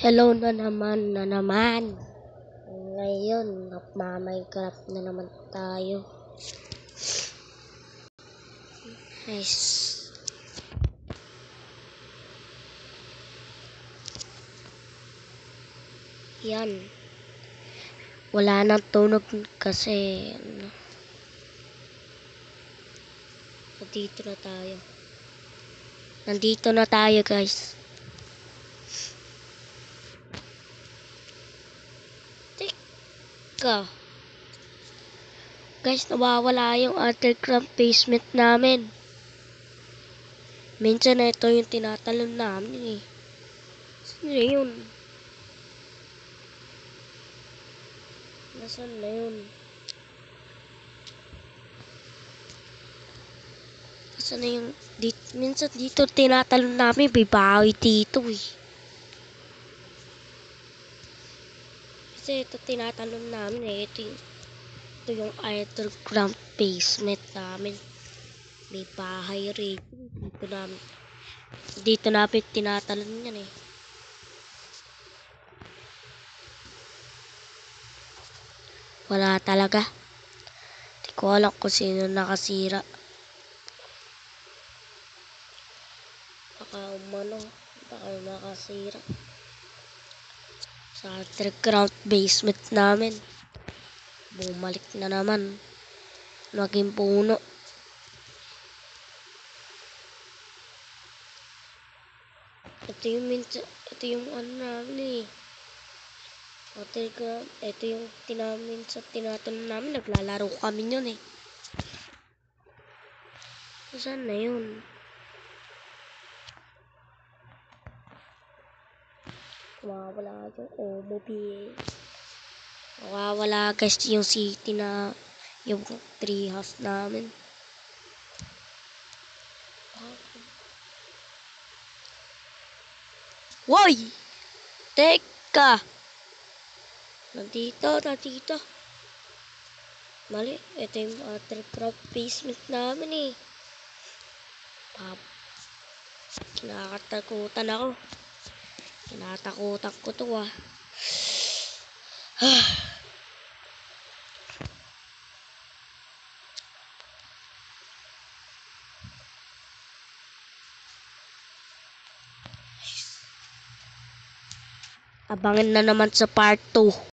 Hello na naman. Ngayon, magma-Minecraft na naman tayo. Nice. Yan. Wala nang tunog kasi Nandito na tayo guys. Teka. Guys, nawawala yung underground basement namin. Minsan ito yung tinatalon namin eh. Saan na yun? Nasaan na yun? Nasaan na yung... minsan dito tinatalon namin. Bibawi dito eh. Kasi ito tinatalon namin eh. Ito yung underground basement namin. May bahay rin. Dito namin tinatalon yan eh. Wala talaga. Hindi ko alam kung sino nakasira. Baka nakasira. Sa underground basement namin. Bumalik na naman. Naging puno. Ito yung ano namin eh. Ito yung tinatanong namin. Naglalaro kami yun eh. Saan na yun? Nawawala yung automobile. Nawawala guys yung city na yung treehouse namin. Woy! Teka! Nandito. Mali, ito yung underground basement namin eh. Kinakatakutan ako. Kinatakutan ko to ah. Abangan na naman sa part 2.